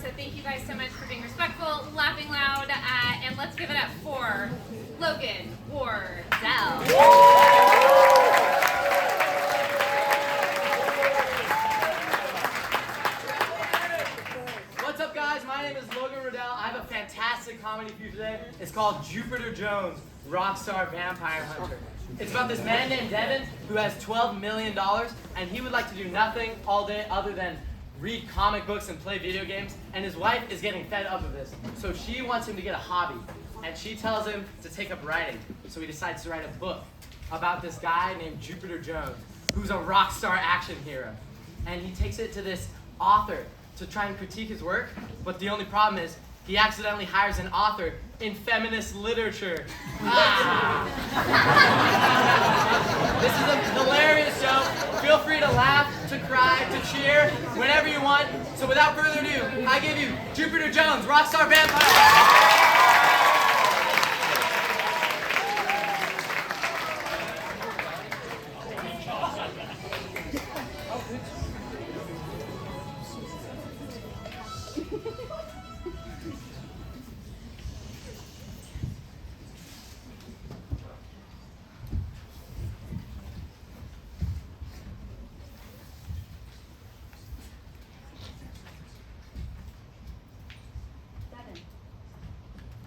so thank you guys so much for being respectful, laughing loud, and let's give it up for Logan Wardell. What's up, guys? My name is Logan Wardell. I have a fantastic comedy for you today. It's called Jupiter Jones, Rockstar Vampire Hunter. It's about this man named Devin who has $12 million, and he would like to do nothing all day other than read comic books and play video games, and his wife is getting fed up of this. So she wants him to get a hobby, and she tells him to take up writing. So he decides to write a book about this guy named Jupiter Jones, who's a rock star action hero. And he takes it to this author to try and critique his work, but the only problem is he accidentally hires an author in feminist literature. This is a hilarious show. Feel free to laugh, to cry, to cheer, whenever you want. So without further ado, I give you Jupiter Jones, Rockstar Vampire.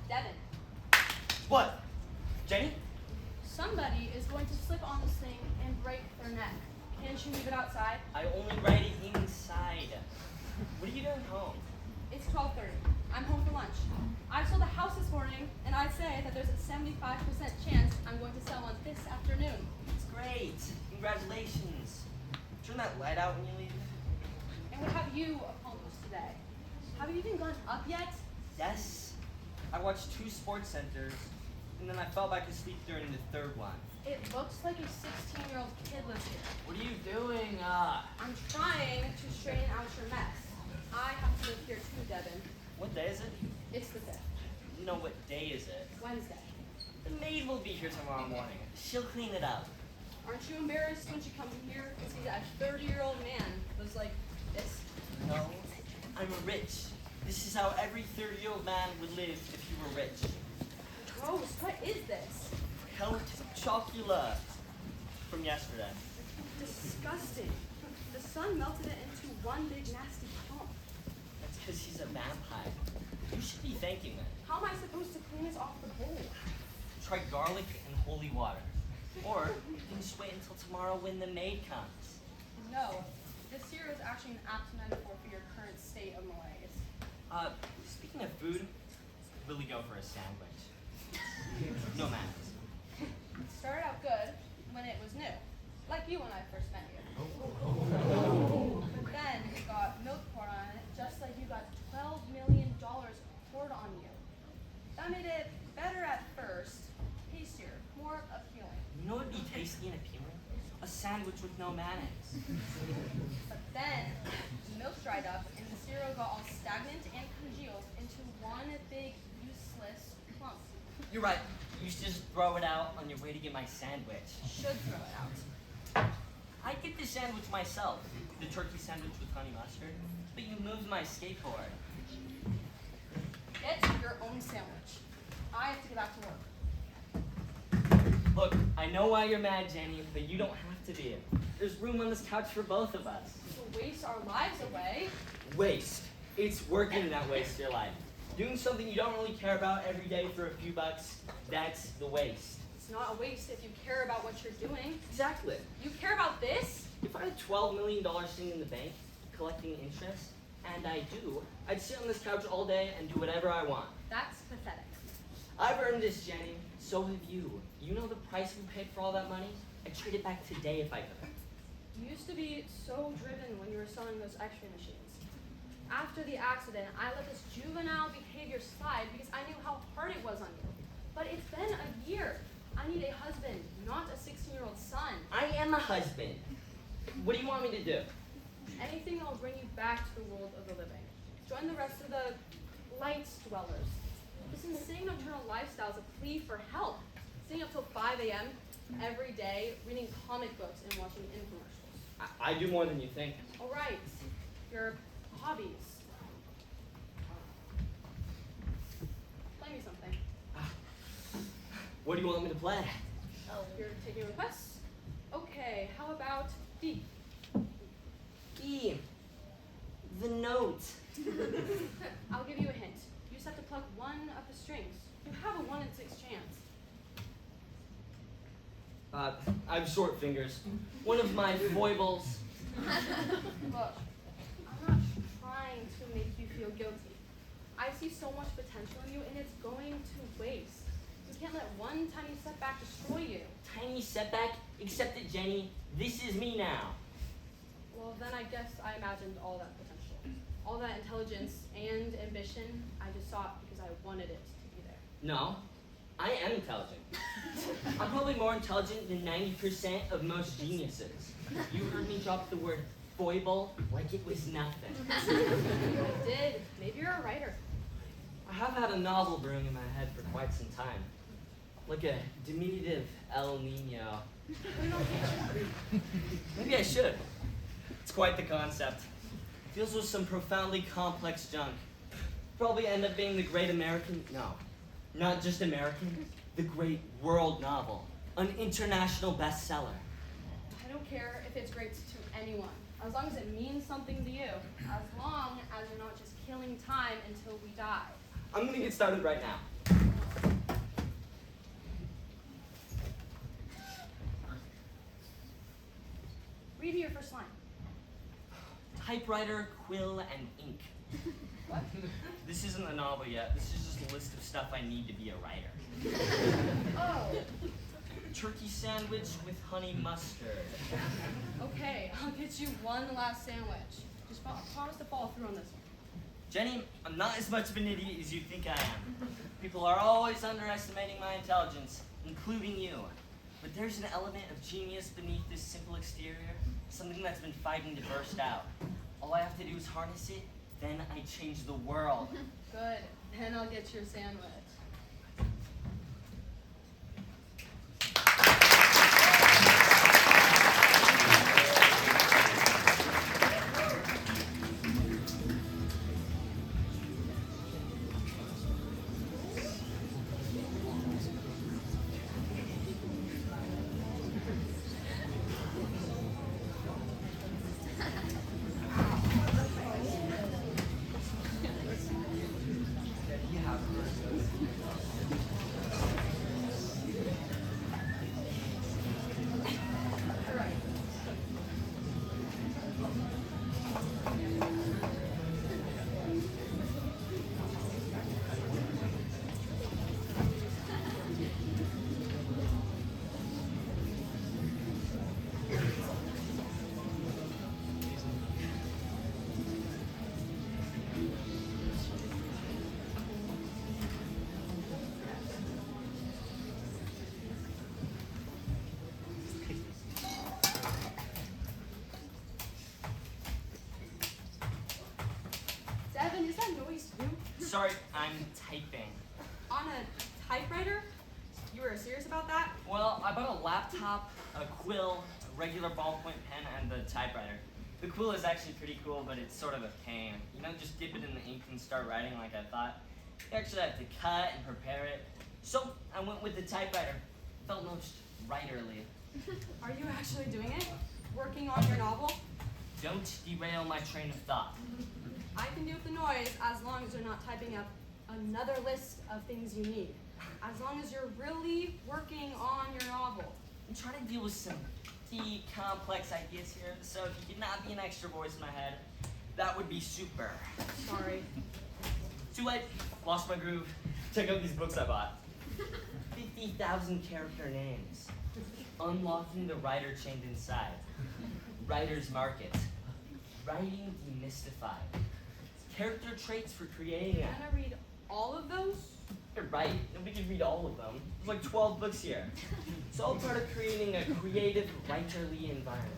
Devin, What? Jenny? somebody is going to slip on this thing and break their neck. Can't you leave it outside? I only write it inside. What are you doing home? It's 12:30. I'm home for lunch. I sold a house this morning, and I'd say that there's a 75% chance I'm going to sell one this afternoon. It's great. Congratulations. Turn that light out when you leave. And what have you accomplished today? Have you even gone up yet? Yes. I watched 2 sports centers, and then I fell back asleep during the 3rd one. It looks like a 16-year-old kid lives here. What are you doing? I'm trying to straighten out your mess. I have to live here too, Devin. What day is it? It's the 5th. No, what day is it? Wednesday. The maid will be here tomorrow morning. She'll clean it up. Aren't you embarrassed when she comes in here to see that 30-year-old man was like this? No, I'm rich. This is how every 30-year-old man would live if he were rich. Gross, what is this? Count Chocula from yesterday. Disgusting. The sun melted it into one big nasty clump. That's because he's a vampire. You should be thanking me. How am I supposed to clean this off the bowl? Try garlic and holy water. Or you can just wait until tomorrow when the maid comes. No, this here is actually an apt metaphor for your current state of malaise. Speaking of food, really go for a sandwich. No manners. It started out good when it was new, like you when I first met you. But then you got milk poured on it, just like you got $12 million poured on you. That made it better at first, tastier, more appealing. You know what would be tasty and appealing? A sandwich with no mayonnaise. But then the milk dried up and the cereal got all stagnant and congealed into one big useless clump. You're right. You should just throw it out on your way to get my sandwich. Should throw it out. I get the sandwich myself, the turkey sandwich with honey mustard, but you moved my skateboard. Get your own sandwich. I have to get back to work. Look, I know why you're mad, Jenny, but you don't have to be. There's room on this couch for both of us. To waste our lives away. Waste. It's working that wastes your life. Doing something you don't really care about every day for a few bucks, that's the waste. It's not a waste if you care about what you're doing. Exactly. You care about this? If I had $12 million sitting in the bank, collecting interest, and I do, I'd sit on this couch all day and do whatever I want. That's pathetic. I've earned this, Jenny. So have you. You know the price we paid for all that money? I'd trade it back today if I could. You used to be so driven when you were selling those X-ray machines. After the accident, I let this juvenile behavior slide because I knew how hard it was on you. But it's been a year. I need a husband, not a 16-year-old son. I am a husband. What do you want me to do? Anything that will bring you back to the world of the living. Join the rest of the light dwellers. This insane nocturnal lifestyle is a plea for help. Staying up till 5 a.m. every day, reading comic books and watching infomercials. I do more than you think. All right, your hobbies. What do you want me to play? Oh, you're taking requests? Okay, how about D? E. The note. I'll give you a hint. You just have to pluck one of the strings. You have a 1 in 6 chance. I have short fingers. One of my foibles. Look, I'm not trying to make you feel guilty. I see so much potential in you, and it's going to waste. You can't let one tiny setback destroy you. Tiny setback, except that, Jenny, this is me now. Well, then I guess I imagined all that potential. All that intelligence and ambition, I just saw it because I wanted it to be there. No, I am intelligent. I'm probably more intelligent than 90% of most geniuses. You heard me drop the word foible like it was nothing. I did. Maybe you're a writer. I have had a novel brewing in my head for quite some time. Like a diminutive El Nino. Maybe I should. It's quite the concept. Deals with some profoundly complex junk. Probably end up being the great American, no, not just American, the great world novel. An international bestseller. I don't care if it's great to anyone, as long as it means something to you. As long as you're not just killing time until we die. I'm gonna get started right now. Read me your first line. Typewriter, quill, and ink. What? This isn't a novel yet. This is just a list of stuff I need to be a writer. Oh, Turkey sandwich with honey mustard. okay. I'll get you one last sandwich. Just promise to follow through on this one. Jenny, I'm not as much of an idiot as you think I am. People are always underestimating my intelligence, including you. But there's an element of genius beneath this simple exterior, something that's been fighting to burst out. All I have to do is harness it, then I change the world. Good. Then I'll get your sandwich. Devin, is that noise you? Sorry, I'm typing. On a typewriter? You were serious about that? Well, I bought a laptop, a quill, a regular ballpoint pen, and the typewriter. The quill is actually pretty cool, but it's sort of a pain. You don't just dip it in the ink and start writing like I thought. You actually have to cut and prepare it. So I went with the typewriter. Felt most writerly. Are you actually doing it? Working on your novel? Don't derail my train of thought. I can deal with the noise as long as you're not typing up another list of things you need. As long as you're really working on your novel. I'm trying to deal with some deep, complex ideas here, so if you could not be an extra voice in my head, that would be super. Sorry. Too late. Lost my groove. Check out these books I bought. 50,000 character names. Unlocking the writer chained inside. Writer's Market. Writing Demystified. Character traits for creating Can I read all of those? You're right. Nobody can read all of them. There's like 12 books here. It's all part of creating a creative, writerly environment.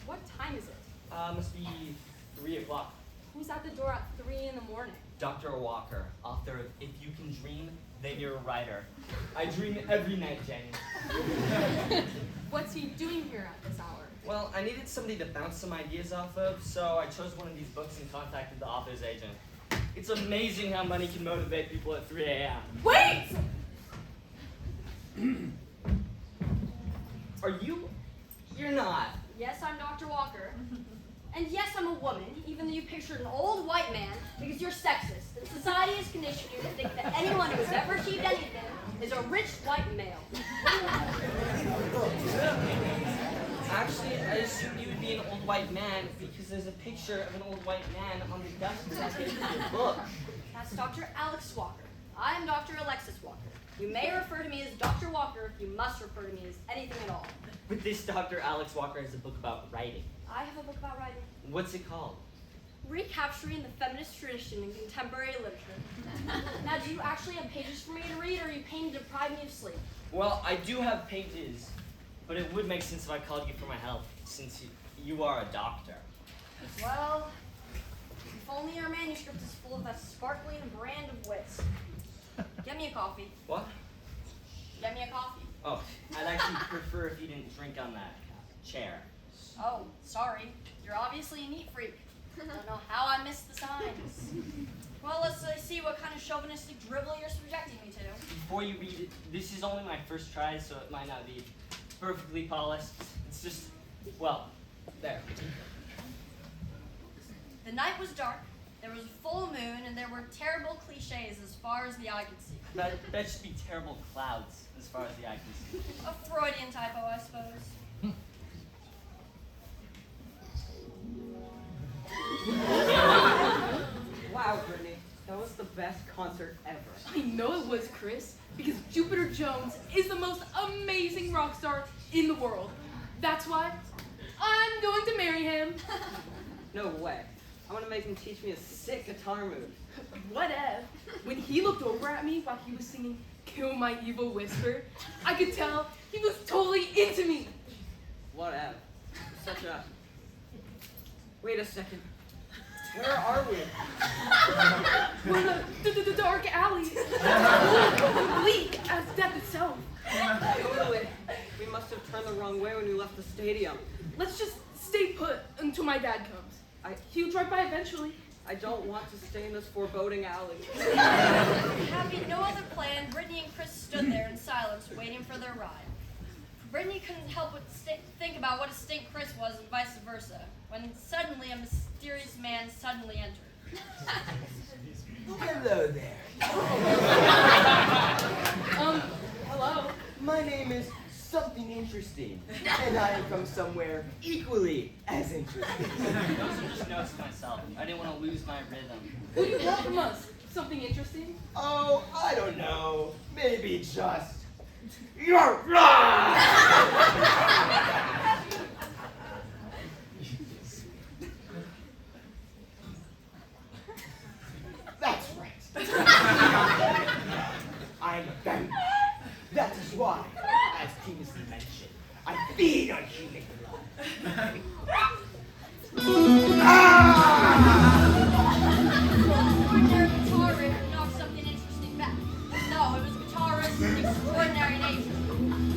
What time is it? Must be 3 o'clock. Who's at the door at 3 in the morning? Dr. Walker, author of If You Can Dream, Then You're a Writer. I dream every night, Jenny. What's he doing here at this hour? Well, I needed somebody to bounce some ideas off of, so I chose one of these books and contacted the author's agent. It's amazing how money can motivate people at 3 a.m. Wait! Are you? You're not. Yes, I'm Dr. Walker. And yes, I'm a woman, even though you pictured an old white man, because you're sexist, and society has conditioned you to think that anyone who has ever achieved anything is a rich white male. Actually, I assumed you would be an old white man because there's a picture of an old white man on the desk of your book. That's Dr. Alex Walker. I am Dr. Alexis Walker. You may refer to me as Dr. Walker, you must refer to me as anything at all. But this Dr. Alex Walker has a book about writing. I have a book about writing. What's it called? Recapturing the feminist tradition in contemporary literature. Now, do you actually have pages for me to read, or are you paying to deprive me of sleep? Well, I do have pages, but it would make sense if I called you for my help, since you are a doctor. Well, if only your manuscript is full of that sparkling brand of wits. Get me a coffee. What? Get me a coffee. Oh, I'd actually prefer if you didn't drink on that chair. Oh, sorry. You're obviously a neat freak. Don't know how I missed the signs. Well, let's see what kind of chauvinistic drivel you're subjecting me to. Before you read it, this is only my first try, so it might not be perfectly polished. It's just, well, there. The night was dark, there was a full moon, and there were terrible cliches as far as the eye could see. That should be terrible clouds, as far as the eye can see. A Freudian typo, I suppose. Wow, Brittany, that was the best concert ever. I know it was, Chris, because Jupiter Jones is the most amazing rock star in the world. That's why I'm going to marry him. No way. I want to make him teach me a sick guitar move. Whatever. When he looked over at me while he was singing Kill My Evil Whisper, I could tell he was totally into me. Whatever. Such a... Wait a second. Where are we? We're in the dark alley. Bleak as death itself. Totally. We must have turned the wrong way when we left the stadium. Let's just stay put until my dad comes. He'll drive by eventually. I don't want to stay in this foreboding alley. Having no other plan, Brittany and Chris stood there in silence, waiting for their ride. Brittany couldn't help but think about what a stink Chris was and vice versa, when suddenly a mysterious man suddenly entered. Hello there. Hello. My name is Something Interesting, and I am from somewhere equally as interesting. Those are just notes to myself. I didn't want to lose my rhythm. What do you want from us? Something interesting? Oh, I don't know. Maybe just... That's right. I'm a vampire. That is why, as previously mentioned, I feed on human blood. Ordinary guitar riff and knocked something interesting back. No, it was a guitar riff of extraordinary nature.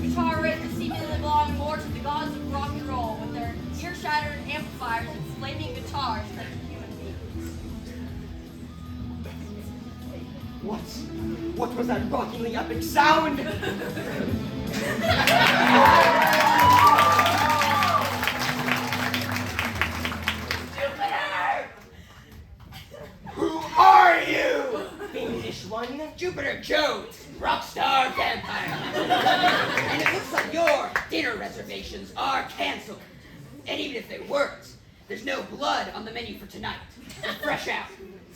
Guitar riff that seemingly belonged more to the gods of rock and roll, with their ear-shattered amplifiers and flaming guitars than human beings. What was that rockingly epic sound? Who are you? Fiendish one, Jupiter Jones, Rockstar Vampire. And it looks like your dinner reservations are canceled. And even if they weren't, there's no blood on the menu for tonight. They're fresh out.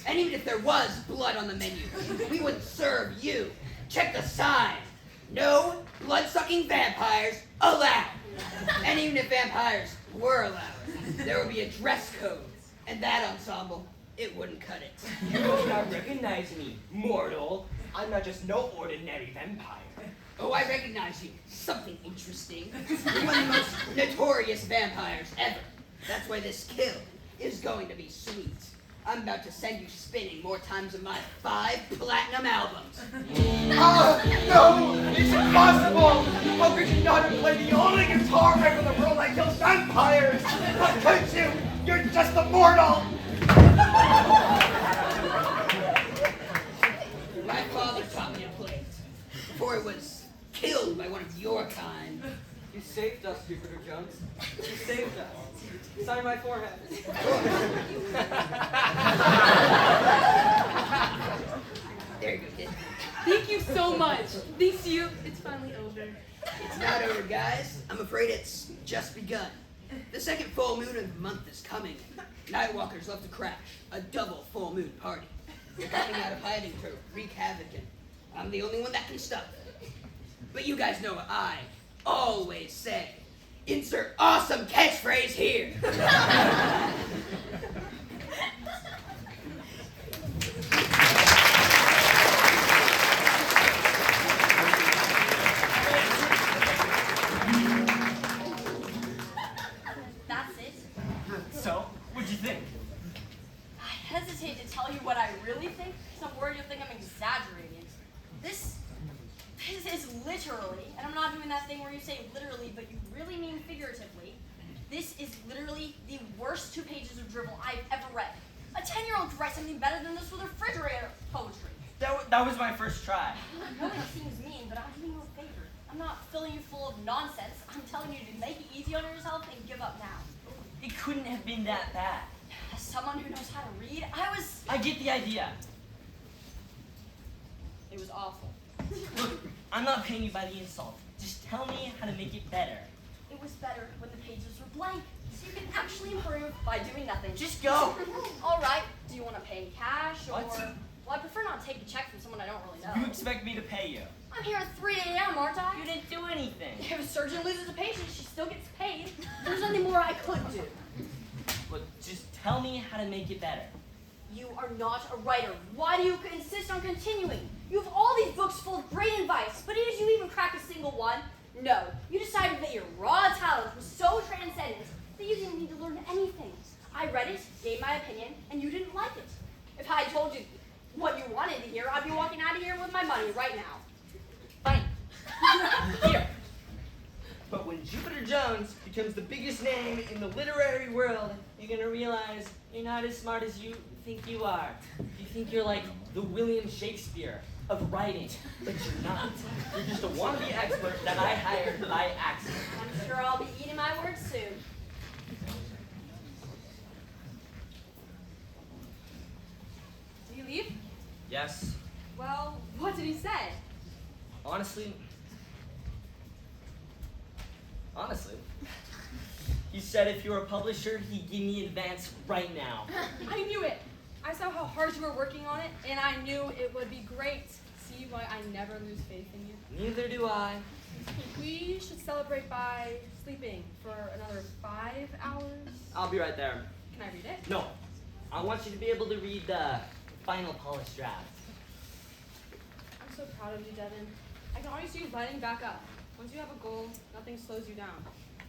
And even if there was blood on the menu, we wouldn't serve you. Check the sign. No blood-sucking vampires allowed. And even if vampires were allowed, there would be a dress code. And that ensemble, it wouldn't cut it. You do not recognize me, mortal. I'm not just no ordinary vampire. Oh, I recognize you. Something interesting. You're one of the most notorious vampires ever. That's why this kill is going to be sweet. I'm about to send you spinning more times than my 5 platinum albums. Oh, no! It's impossible! How could you not have played the only guitar riff in the world that kills vampires? How could you? You're just a mortal! My father taught me to play it before he was killed by by one of your kind. You saved us, Jupiter Jones. You saved us. Sign my forehead. There you go, kid. Thank you so much. Thanks to you, it's finally over. It's not over, guys. I'm afraid it's just begun. The second full moon of the month is coming. Nightwalkers love to crash a double full moon party. They're coming out of hiding to wreak havoc, and I'm the only one that can stop them. But you guys know what I always say. Insert awesome catchphrase here. That's it. So, what'd you think? I hesitate to tell you what I really think, because I'm worried you'll think I'm exaggerating. This is literally, and I'm not doing that thing where you say literally, but you really mean figuratively. This is literally the worst 2 pages of drivel I've ever read. A 10-year-old could write something better than this with refrigerator poetry. That was my first try. I know it seems mean, but I'm doing you a favor. I'm not filling you full of nonsense. I'm telling you to make it easy on yourself and give up now. It couldn't have been that bad. As someone who knows how to read, I get the idea. it was awful. Look, I'm not paying you by the insult. Just tell me how to make it better. It was better when the pages were blank, so you can actually improve by doing nothing. Just go. All right. Do you want to pay in cash or? What? Well, I prefer not take a check from someone I don't really know. You expect me to pay you? I'm here at 3 a.m., aren't I? You didn't do anything. If a surgeon loses a patient, she still gets paid. There's nothing more I could do. Look, just tell me how to make it better. You are not a writer. Why do you insist on continuing? You have all these books full of great advice, but did you even crack a single one? No. You decided that your raw talent was so transcendent that you didn't need to learn anything. I read it, gave my opinion, and you didn't like it. If I told you what you wanted to hear, I'd be walking out of here with my money right now. Fine. Here. But when Jupiter Jones becomes the biggest name in the literary world, you're gonna realize you're not as smart as you think you are. You think you're like the William Shakespeare of writing, but you're not. You're just a wannabe expert that I hired by accident. I'm sure I'll be eating my words soon. Did he leave? Yes. Well, what did he say? Honestly, he said if you're a publisher, he'd give me advance right now. I knew it. I saw how hard you were working on it, and I knew it would be great. See why I never lose faith in you? Neither do I. We should celebrate by sleeping for another 5 hours. I'll be right there. Can I read it? No, I want you to be able to read the final polished draft. I'm so proud of you, Devin. I can always see you lighting back up. Once you have a goal, nothing slows you down.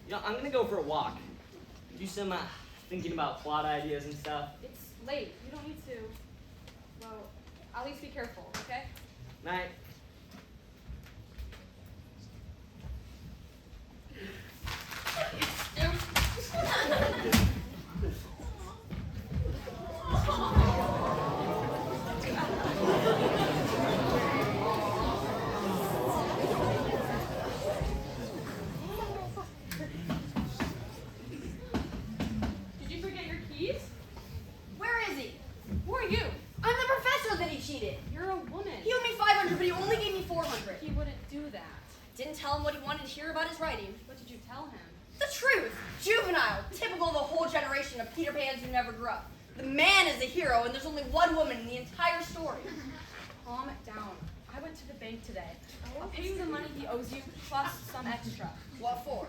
You know, I'm gonna go for a walk. Do some thinking about plot ideas and stuff. It's late. You don't need to. Well, at least be careful, okay? Night. Did you forget your keys? Where is he? Who are you? I'm the professor that he cheated. You're a woman. He owed me 500, but he only gave me 400. He wouldn't do that. Didn't tell him what he wanted to hear about his writing. What did you tell him? The truth. Juvenile. Typical of the whole generation of Peter Pans who never grew up. The man is the hero, and there's only one woman in the entire story. Calm down. I went to the bank today. I'll pay you the money he owes you, plus some extra. What for?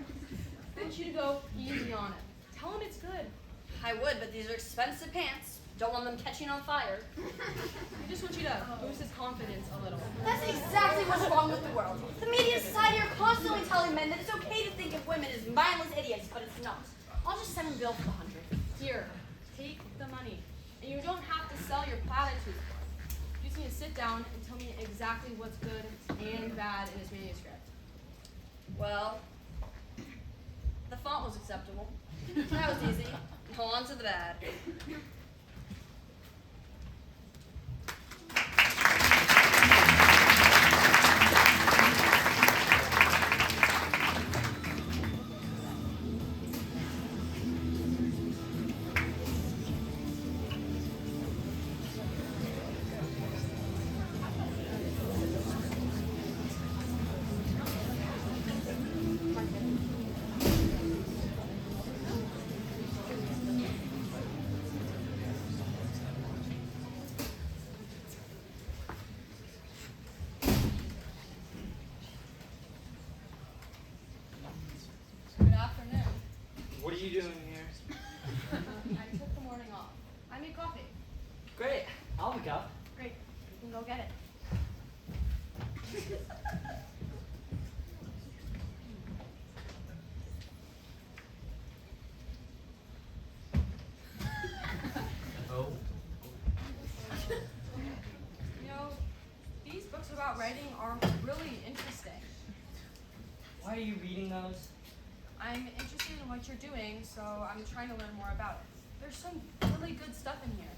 I want you to go easy on him. Tell him it's good. I would, but these are expensive pants. Don't want them catching on fire. I just want you to boost his confidence a little. That's exactly what's wrong with the world. The media and society are constantly telling men that it's okay to think of women as mindless idiots, but it's not. I'll just send him a bill for the 100. Here, take the money. And you don't have to sell your platitudes for it. You just need to sit down and tell me exactly what's good and bad in his manuscript. Well, the font was acceptable. That was easy. Now on to the bad. I took the morning off. I made coffee. Great. I'll pick up. Great. You can go get it. Oh. You know, these books about writing are really interesting. Why are you reading those? I'm interested in what you're doing, so I'm trying to learn more about it. There's some really good stuff in here.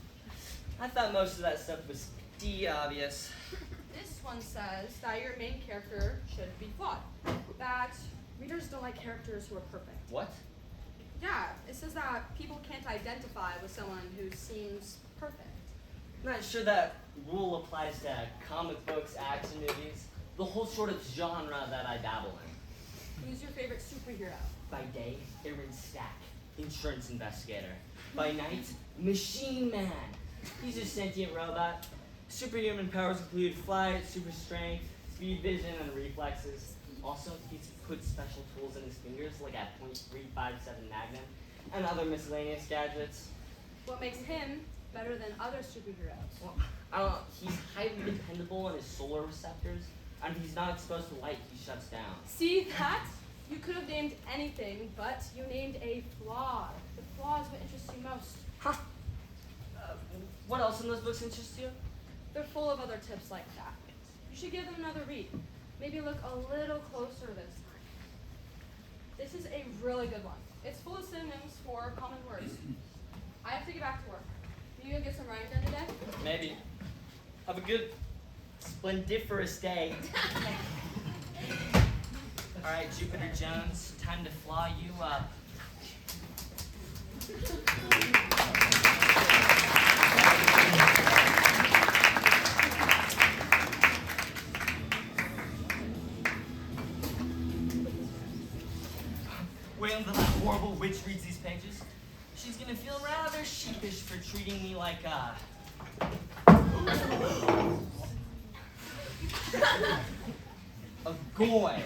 I thought most of that stuff was obvious. This one says that your main character should be flawed. That readers don't like characters who are perfect. What? Yeah, it says that people can't identify with someone who seems perfect. I'm not sure that rule applies to comic books, action movies, the whole sort of genre that I dabble in. Who's your favorite superhero? By day, Aaron Stack, insurance investigator. By night, Machine Man. He's a sentient robot. Superhuman powers include flight, super strength, speed vision, and reflexes. Also, he's put special tools in his fingers, like a .357 Magnum, and other miscellaneous gadgets. What makes him better than other superheroes? Well, I don't know. He's highly dependable on his solar receptors, and if he's not exposed to light, he shuts down. See that? You could have named anything, but you named a flaw. The flaw is what interests you most. Huh. What else in those books interests you? They're full of other tips like that. You should give them another read. Maybe look a little closer this time. This is a really good one. It's full of synonyms for common words. I have to get back to work. Are you gonna get some writing done today? Maybe. Have a good, splendiferous day. All right, Jupiter Jones, time to flaw you up. Wait until that horrible witch reads these pages. She's gonna feel rather sheepish for treating me like a goy.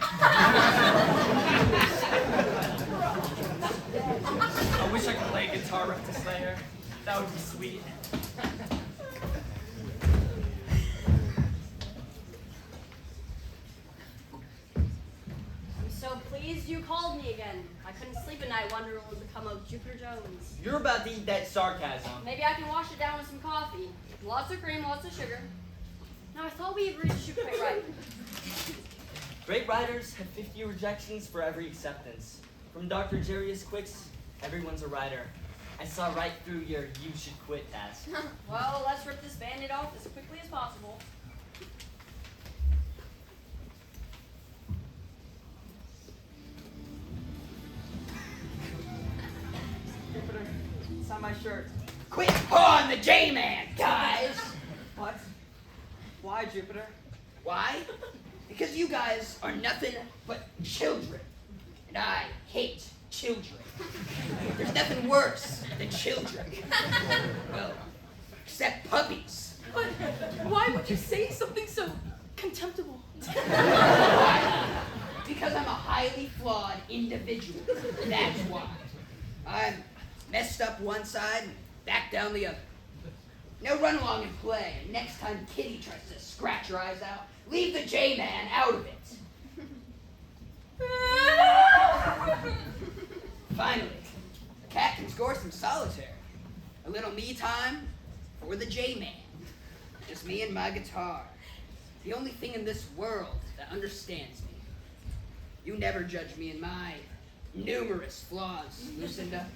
I wish I could play guitar riff to Slayer. That would be sweet. I'm so pleased you called me again. I couldn't sleep at night wondering what would become of Jupiter Jones. You're about to eat that sarcasm. Maybe I can wash it down with some coffee. Lots of cream, lots of sugar. Now, I thought we agreed to shoot quite right. Great writers have 50 rejections for every acceptance. From Dr. Jarius Quick's, everyone's a writer. I saw right through your "you should quit" test. Well, let's rip this Band-Aid off as quickly as possible. Jupiter, sign my shirt. Quit pawing the J-Man, guys! What? Why, Jupiter? Why? Because you guys are nothing but children. And I hate children. There's nothing worse than children. Well, except puppies. But why would you say something so contemptible? Why? Because I'm a highly flawed individual. That's why. I'm messed up one side and back down the other. Now run along and play, and next time Kitty tries to scratch your eyes out, leave the J-Man out of it. Finally, the cat can score some solitaire. A little me time for the J-Man. Just me and my guitar. The only thing in this world that understands me. You never judge me in my numerous flaws, Lucinda.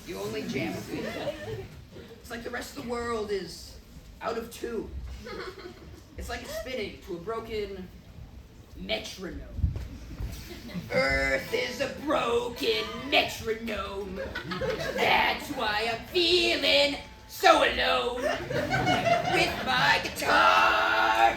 You only jam with me. It's like the rest of the world is out of tune. It's like spinning to a broken metronome. Earth is a broken metronome. That's why I'm feeling so alone with my guitar.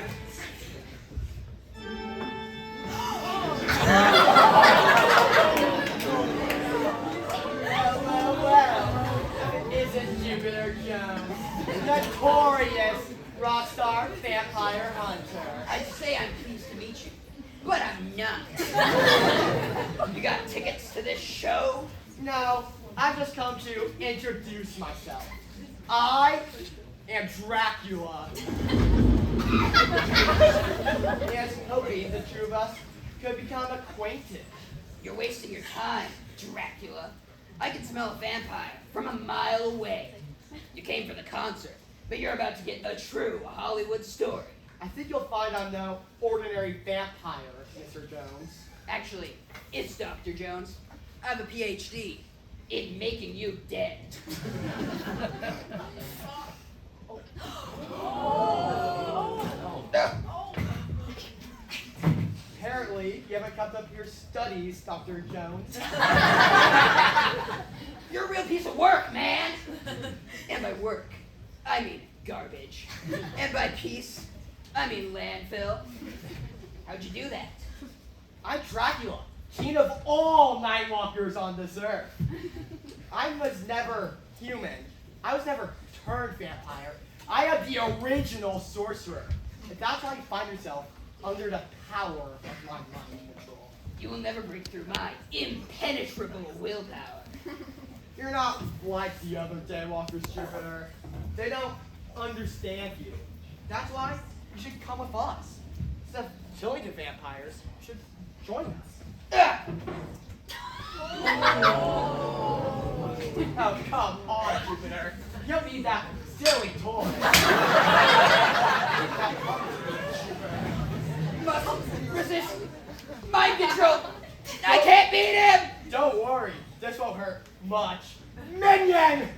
Well, isn't Jupiter Jones notorious Rockstar vampire hunter? I'd say I'm pleased to meet you, but I'm not. You got tickets to this show? No, I've just come to introduce myself. I am Dracula. And hoping the two of us could become acquainted. You're wasting your time, Dracula. I can smell a vampire from a mile away. You came for the concert, but you're about to get a true Hollywood story. I think you'll find I'm no ordinary vampire, Mr. Jones. Actually, it's Dr. Jones. I have a PhD in making you dead. Apparently, you haven't kept up your studies, Dr. Jones. You're a real piece of work, man. And by work, I mean garbage. And by piece, I mean landfill. How'd you do that? I'm Dracula, king of all Nightwalkers on this earth. I was never human. I was never turned vampire. I am the original sorcerer. And that's why you find yourself under the power of my mind control. You will never break through my impenetrable willpower. You're not like the other Daywalkers, Jupiter. They don't understand you. That's why you should come with us. Instead of killing the vampires, you should join us. Oh, come on, Jupiter. You don't need that silly toy. Muscle resist mind control. I can't beat him. Don't worry. This won't hurt much. Minion!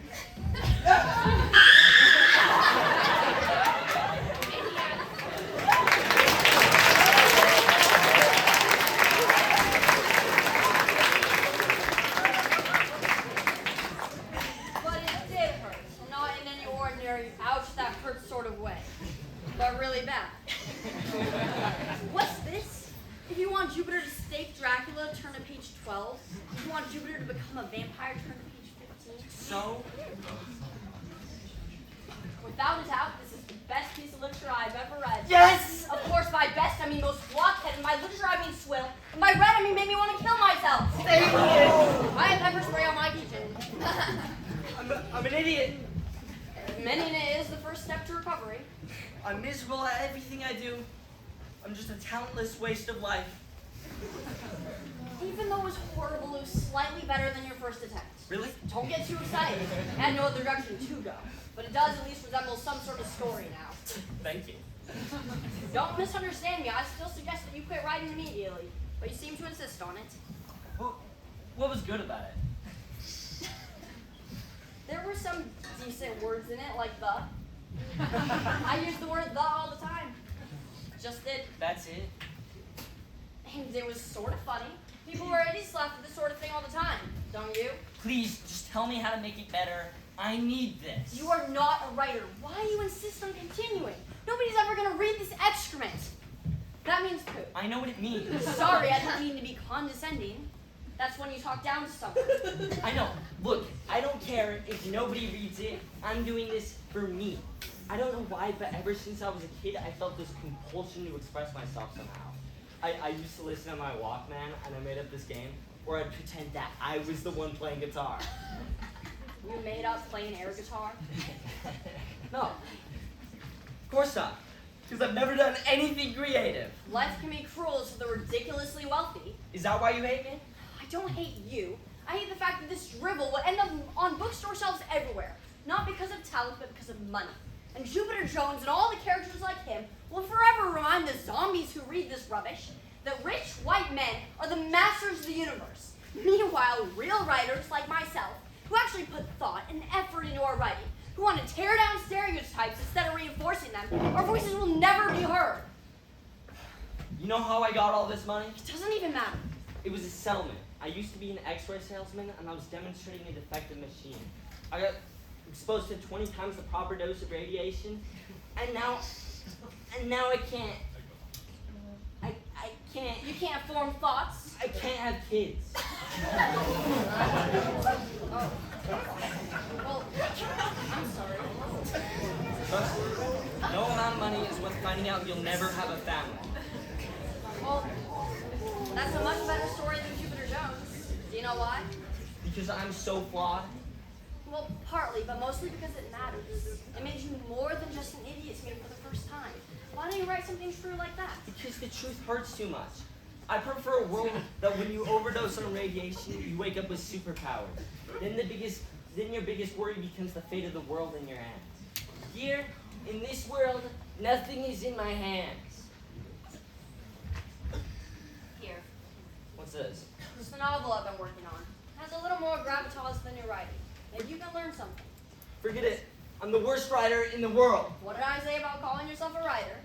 But it did hurt. Not in any ordinary, ouch, that hurts sort of way. But really bad. What's this? If you want Jupiter to stake Dracula, turn to page 12. If you want Jupiter to become a vampire, turn to page 15. So, Without a doubt, this is the best piece of literature I've ever read. yes! Of course, by best, I mean most blockhead, and by literature, I mean swill. And by red, I mean make me want to kill myself. I have pepper spray on my kitchen. I'm an idiot. Mending it is the first step to recovery. I'm miserable at everything I do. I'm just a talentless waste of life. Even though it was horrible, it was slightly better than your first attempt. Really? Don't get too excited. I had no other direction to go. But it does at least resemble some sort of story now. Thank you. Don't misunderstand me. I still suggest that you quit writing immediately. But you seem to insist on it. What was good about it? There were some decent words in it, like the. I use the word the all the time. Just did. That's it? And it was sort of funny. People were idiots laugh at this sort of thing all the time. Don't you? Please, just tell me how to make it better. I need this. You are not a writer. Why do you insist on continuing? Nobody's ever going to read this excrement. That means poop. I know what it means. Sorry, I didn't mean to be condescending. That's when you talk down to someone. I know. Look, I don't care if nobody reads it. I'm doing this for me. I don't know why, but ever since I was a kid, I felt this compulsion to express myself somehow. I used to listen on my Walkman, and I made up this game where I'd pretend that I was the one playing guitar. You made up playing air guitar? No. Of course not. Because I've never done anything creative. Life can be cruel to the ridiculously wealthy. Is that why you hate me? I don't hate you. I hate the fact that this drivel will end up on bookstore shelves everywhere. Not because of talent, but because of money. And Jupiter Jones and all the characters like him will forever remind the zombies who read this rubbish that rich white men are the masters of the universe. Meanwhile, real writers like myself, who actually put thought and effort into our writing, who want to tear down stereotypes instead of reinforcing them, our voices will never be heard. You know how I got all this money? It doesn't even matter. It was a settlement. I used to be an X-ray salesman, and I was demonstrating a defective machine. I got exposed to 20 times the proper dose of radiation, and now I can't. I can't. You can't form thoughts. I can't have kids. Oh. Well, I'm sorry. No amount of money is worth finding out you'll never have a family. Well, that's a much better story than Jupiter Jones. Do you know why? Because I'm so flawed? Well, partly, but mostly because it matters. It made you more than just an idiot to me for the first time. Why don't you write something true like that? Because the truth hurts too much. I prefer a world that when you overdose on radiation, you wake up with superpowers. Then your biggest worry becomes the fate of the world in your hands. Here, in this world, nothing is in my hands. Here. What's this? It's the novel I've been working on. It has a little more gravitas than your writing. Maybe you can learn something. Forget it. I'm the worst writer in the world. What did I say about calling yourself a writer?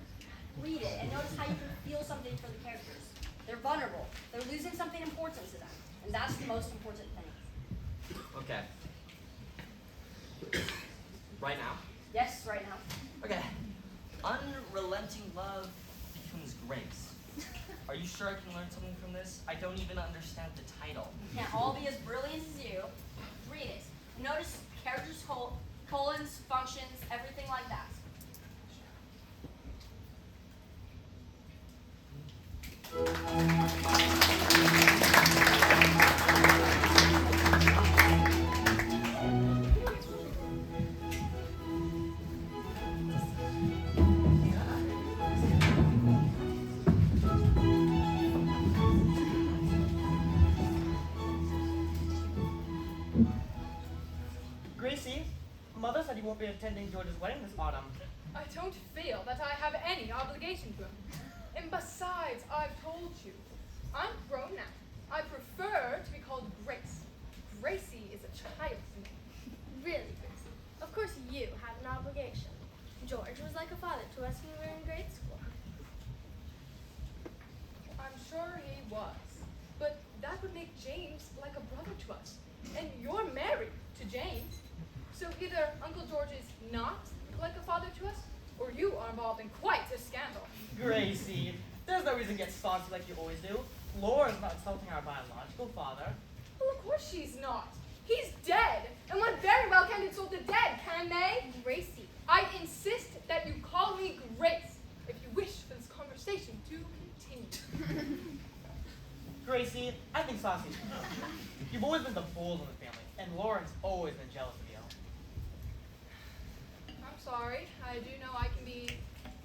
Read it and notice how you can feel something for the characters. They're vulnerable. They're losing something important to them. And that's the most important thing. Okay. Right now? Yes, right now. Okay. Unrelenting love becomes grace. Are you sure I can learn something from this? I don't even understand the title. We can't all be as brilliant as you. Read it. Notice characters' colons, functions, everything like that. Gracie, Mother said you won't be attending George's wedding this autumn. I don't feel that I have any obligation to him. And besides, I've told you, I'm grown now. I prefer to be called Grace. Gracie is a child to me. Really, Gracie? Of course you have an obligation. George was like a father to us when we were in grade school. I'm sure he was. But that would make James like a brother to us. And you're married to James. So either Uncle George is not like a father to us, or you are involved in quite a scandal. Gracie, there's no reason to get saucy like you always do. Laura's not insulting our biological father. Well, of course she's not. He's dead, and one very well can't insult the dead, can they? Gracie. I insist that you call me Grace, if you wish for this conversation to continue. Gracie, I think saucy's You've always been the bold in the family, and Lauren's always been jealous of you. I'm sorry. I do know I can be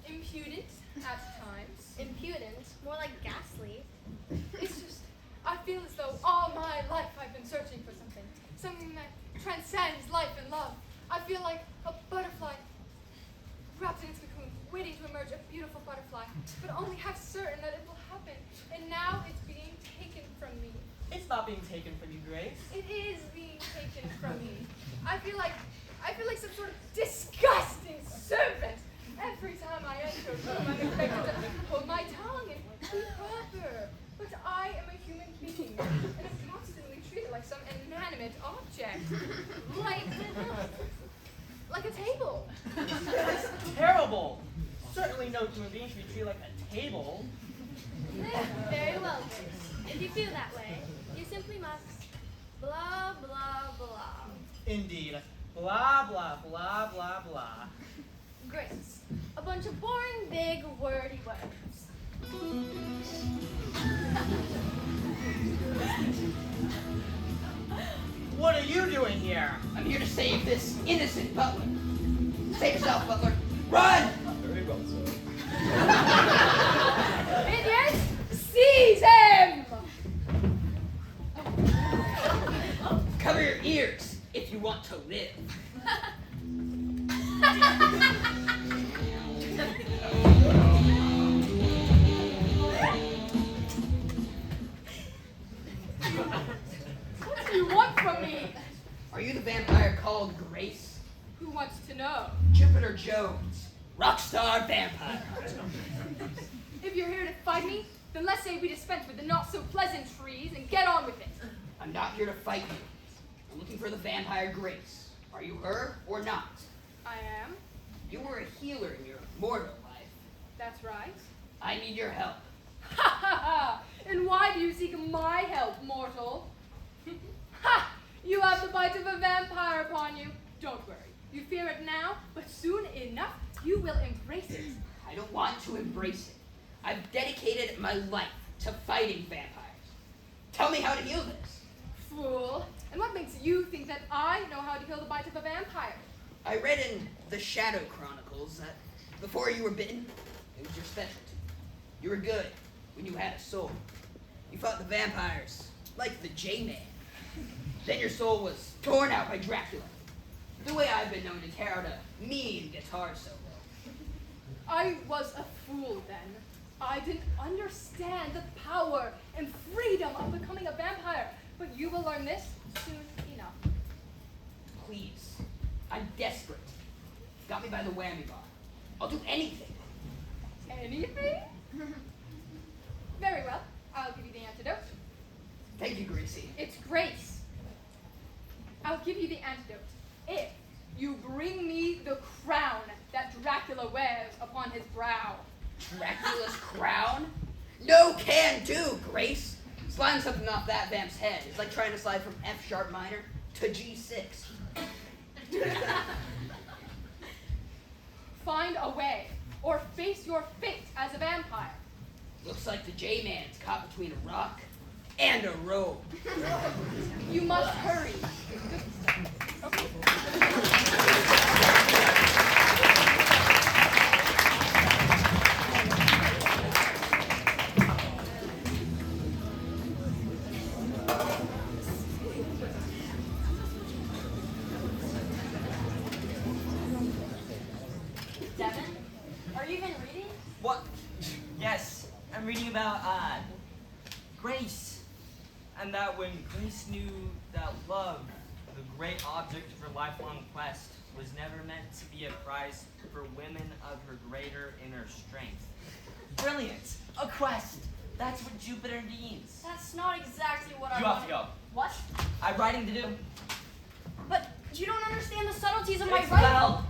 impudent at times. Impudent, more like ghastly. It's just, I feel as though all my life I've been searching for something that transcends life and love. I feel like a butterfly wrapped in its cocoon, waiting to emerge, a beautiful butterfly, but only half certain that it will happen. And now it's being taken from me. It's not being taken from you, Grace. It is being taken from me. I feel like some sort of disgusting servant. Every time I enter a room, I'm expected to hold my tongue and be proper. But I am a human being, and I'm constantly treated like some inanimate object. Like a table. That's terrible. Certainly no human being should be treated like a table. Very well, Grace. If you feel that way, you simply must blah, blah, blah. Indeed. Blah, blah, blah, blah, blah. Grace. A bunch of boring, big, wordy words. What are you doing here? I'm here to save this innocent butler. Save yourself, butler. Run! Very well, sir. Minions, seize him! Cover your ears if you want to live. What do you want from me? Are you the vampire called Grace? Who wants to know? Jupiter Jones, Rockstar vampire. If you're here to fight me, then let's say we dispense with the not-so-pleasant trees and get on with it. I'm not here to fight you. I'm looking for the vampire Grace. Are you her or not? I am. You were a healer in your mortal life. That's right. I need your help. Ha ha ha! And why do you seek my help, mortal? Ha! You have the bite of a vampire upon you. Don't worry. You fear it now, but soon enough you will embrace it. I don't want to embrace it. I've dedicated my life to fighting vampires. Tell me how to heal this. Fool, And what makes you think that I know how to kill the bite of a vampire? I read in the Shadow Chronicles that before you were bitten, it was your specialty. You were good when you had a soul. You fought the vampires, like the J-Man. Then your soul was torn out by Dracula. The way I've been known to tear out a mean guitar solo. I was a fool then. I didn't understand the power and freedom of becoming a vampire. But you will learn this soon enough. Please, I'm desperate. Got me by the whammy bar. I'll do anything. Anything? Very well. I'll give you the antidote. Thank you, Gracie. It's grace. I'll give you the antidote if you bring me the crown that Dracula wears upon his brow. Dracula's crown? No can do, Grace. Sliding something off that vamp's head is like trying to slide from F sharp minor to G6. Find a way, or face your fate as a vampire. Looks like the J-Man's caught between a rock and a rope. You must hurry. Okay. Devin, are you even reading? What? Yes, I'm reading about Grace. And that when Grace knew that love, the great object of her lifelong quest, was never meant to be a prize for women of her greater inner strength. Brilliant! A quest! That's what Jupiter needs. That's not exactly what I You have to go. What? I have writing to do. But you don't understand the subtleties of my It's writing. well.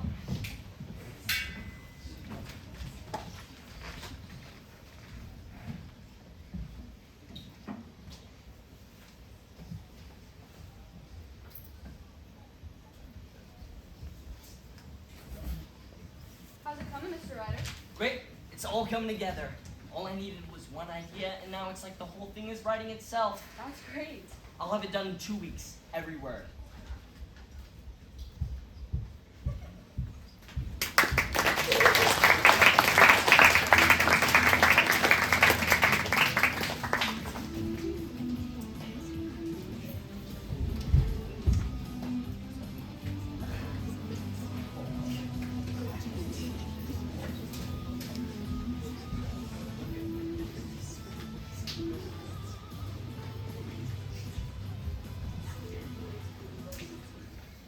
How's it coming, Mr. Ryder? Great. It's all coming together. All I needed was one idea, and now it's like the whole thing is writing itself. That's great. I'll have it done in 2 weeks, every word.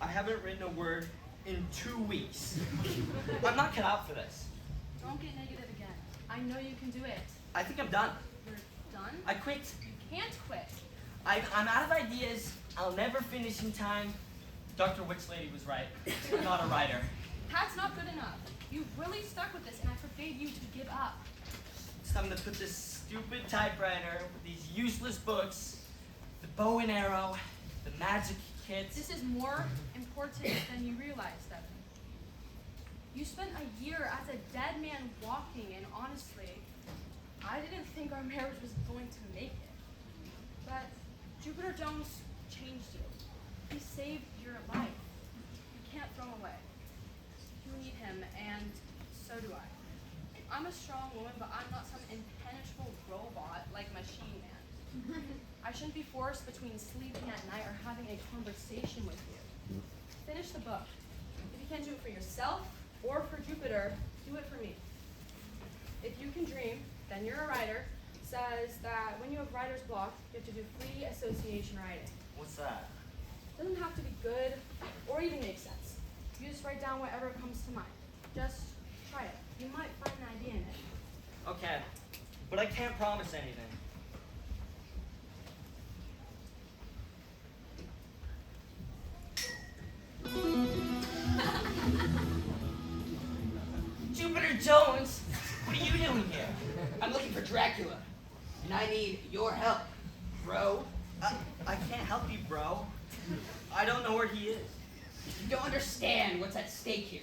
I haven't written a word in 2 weeks. I'm not cut out for this. Don't get negative again. I know you can do it. I think I'm done. You're done? I quit. You can't quit. I'm out of ideas. I'll never finish in time. Dr. Witch Lady was right. I'm not a writer. That's not good enough. You've really stuck with this, and I forbade you to give up. It's time to put this stupid typewriter with these useless books, the bow and arrow, the magic kits. This is more important than you realize, Devin. You spent a year as a dead man walking, and honestly, I didn't think our marriage was going to make it. But Jupiter Jones changed you. He saved your life. You can't throw him away. You need him, and so do I. I'm a strong woman, but I'm not some impenetrable robot like Machine Man. I shouldn't be forced between sleeping at night or having a conversation with you. Finish the book. If you can't do it for yourself or for Jupiter, do it for me. If you can dream, then you're a writer. Says that when you have writer's block, you have to do free association writing. What's that? Doesn't have to be good or even make sense. You just write down whatever comes to mind. Just try it. You might find an idea in it. Okay, but I can't promise anything. Jupiter Jones, what are you doing here? I'm looking for Dracula, and I need your help, bro. I can't help you, bro. I don't know where he is. You don't understand what's at stake here.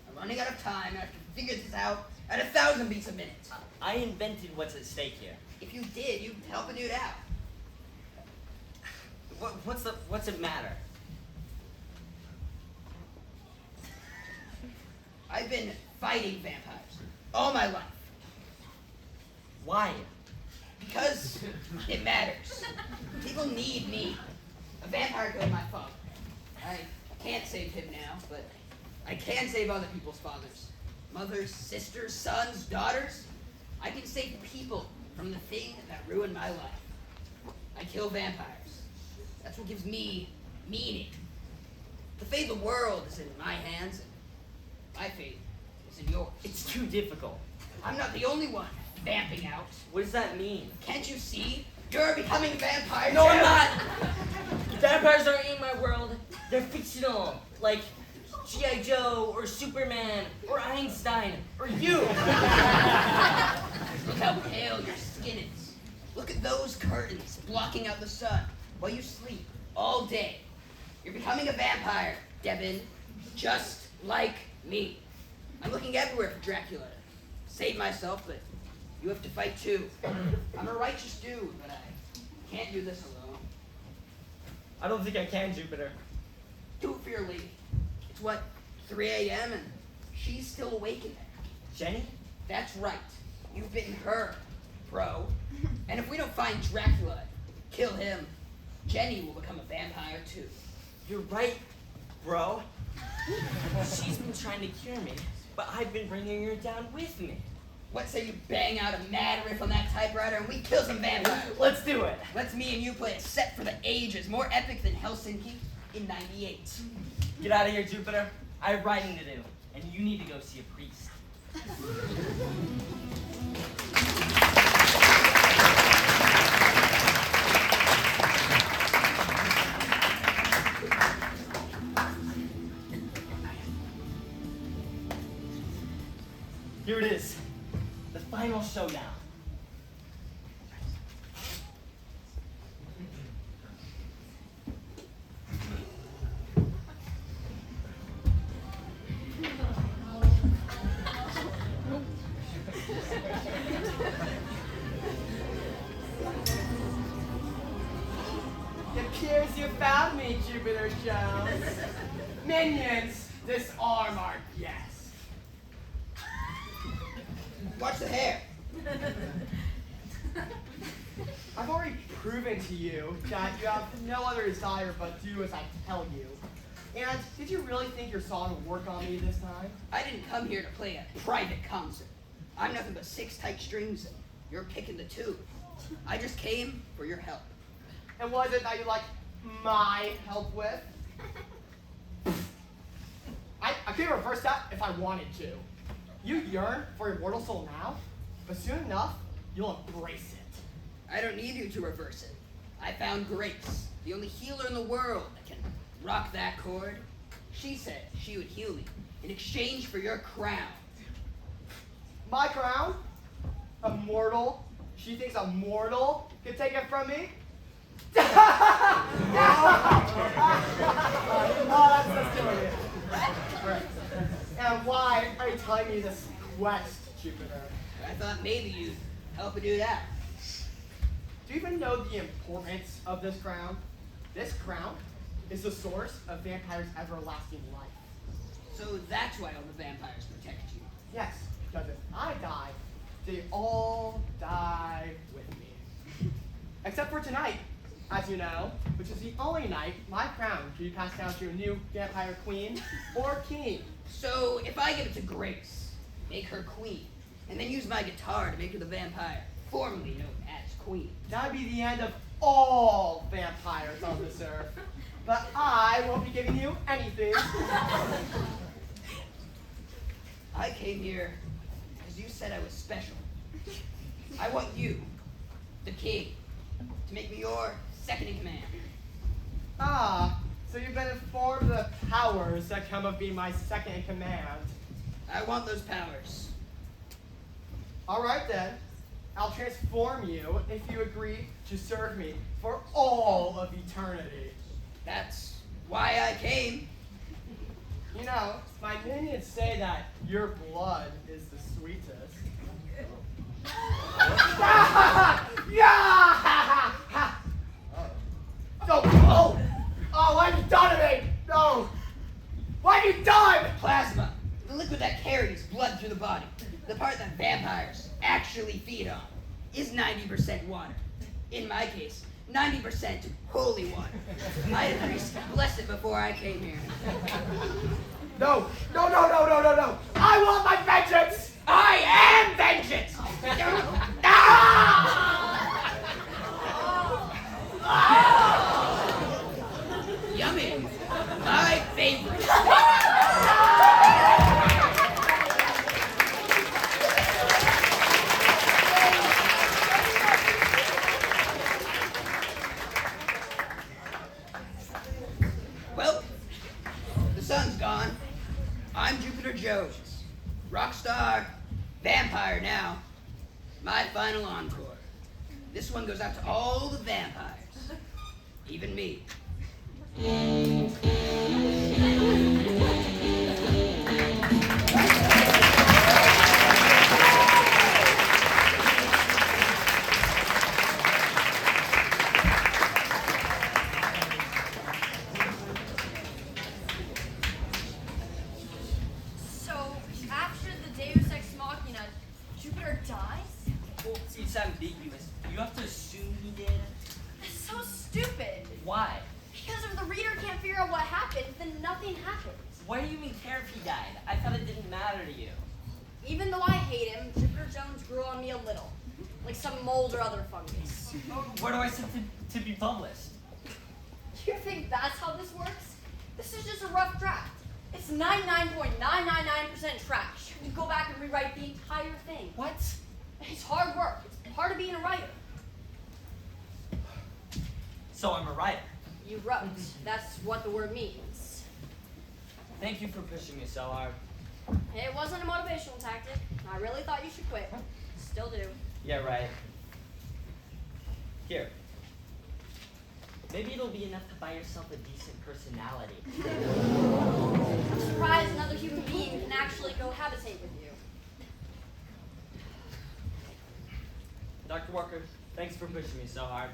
I'm running out of time, and I have to figure this out at 1,000 beats a minute. I invented what's at stake here. If you did, you'd help a dude out. What's it matter? I've been fighting vampires all my life. Why? Because it matters. People need me. A vampire killed my father. I can't save him now, but I can save other people's fathers. Mothers, sisters, sons, daughters. I can save people from the thing that ruined my life. I kill vampires. That's what gives me meaning. The fate of the world is in my hands, and my fate is in yours. It's too difficult. I'm not the only one vamping out. What does that mean? Can't you see? You're becoming a vampire. No, too. I'm not! Vampires aren't in my world. They're fictional. Like G.I. Joe, or Superman, or Einstein, or you. Look how pale your skin is. Look at those curtains blocking out the sun while you sleep all day. You're becoming a vampire, Devin. Just like me. I'm looking everywhere for Dracula to save myself, but you have to fight too. I'm a righteous dude, but I can't do this alone. I don't think I can, Jupiter. Do it for your lady. It's what, 3 a.m. and she's still awake in there. Jenny? That's right. You've bitten her, bro. And if we don't find Dracula, kill him, Jenny will become a vampire too. You're right, bro. She's been trying to cure me, but I've been bringing her down with me. What say you bang out a mad riff on that typewriter and we kill some vampires? Let's do it. Let's me and you play a set for the ages, more epic than Helsinki in '98. Get out of here, Jupiter. I have writing to do, and you need to go see a priest. Here it is, the final showdown. It appears you found me, Jupiter Jones. Minions, disarm our guest. Watch the hair. I've already proven to you that you have no other desire but do as I tell you. And did you really think your song would work on me this time? I didn't come here to play a private concert. I'm nothing but 6 tight strings and you're picking the 2. I just came for your help. And what is it that you like my help with? I could reverse that if I wanted to. You yearn for your mortal soul now, but soon enough, you'll embrace it. I don't need you to reverse it. I found Grace, the only healer in the world that can rock that chord. She said she would heal me in exchange for your crown. My crown? A mortal? She thinks a mortal could take it from me? Oh, that's killing it. And why are you telling me this quest, Jupiter? I thought maybe you'd help me do that. Do you even know the importance of this crown? This crown is the source of vampires' everlasting life. So that's why all the vampires protect you. Yes, because if I die, they all die with me. Except for tonight, as you know, which is the only night my crown can be passed down to a new vampire queen or king. So if I give it to Grace, make her queen, and then use my guitar to make her the vampire, formerly known as queen. That would be the end of all vampires on this earth. But I won't be giving you anything. I came here because you said I was special. I want you, the king, to make me your second in command. Ah, so you've been informed of the powers that come of being my second in command. I want those powers. All right then, I'll transform you if you agree to serve me for all of eternity. That's why I came. You know, my minions say that your blood is the sweetest. Yeah! Oh. done to me? No. What have you done? Plasma, the liquid that carries blood through the body, the part that vampires actually feed on, is 90% water. In my case, 90% holy water. I had a priest bless it before I came here. No. I want my vengeance. I am vengeance. Yummy. My favorite. Well, the sun's gone. I'm Jupiter Jones. Rockstar, vampire now. My final encore. This one goes out to all the vampires. Even me. So, after the Deus Ex Machina, Jupiter dies? Well, it's ambiguous. You have to assume he did. That's so stupid. Why? Because if the reader can't figure out what happened, then nothing happens. Why do you even care if he died? I thought it didn't matter to you. Even though I hate him, Jupiter Jones grew on me a little. Like some mold or other fungus. Where do I set to be published? You think that's how this works? This is just a rough draft. It's 99.999% trash. You go back and rewrite the entire thing. What? It's hard work. It's part of being a writer. So I'm a writer. You wrote. That's what the word means. Thank you for pushing me so hard. It wasn't a motivational tactic. I really thought you should quit. Still do. Yeah, right. Here. Maybe it'll be enough to buy yourself a decent personality. I'm surprised another human being can actually cohabitate with you. Dr. Walker, thanks for pushing me so hard.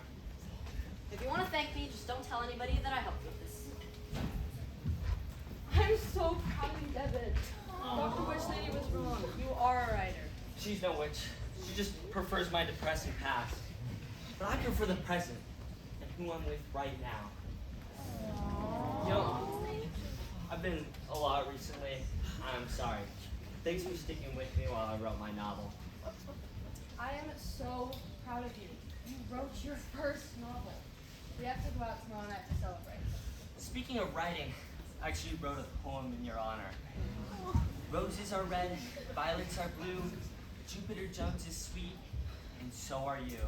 If you want to thank me, just don't tell anybody that I helped with this. I'm so proud of you, Devin. Dr. Witch Lady was wrong. You are a writer. She's no witch. She just prefers my depressing past. But I prefer the present and who I'm with right now. You know, I've been a lot recently. I'm sorry. Thanks for sticking with me while I wrote my novel. I am so proud of you. You wrote your first novel. We have to go out tomorrow night to celebrate. Speaking of writing, I actually wrote a poem in your honor. Roses are red, violets are blue, Jupiter Jones is sweet, and so are you.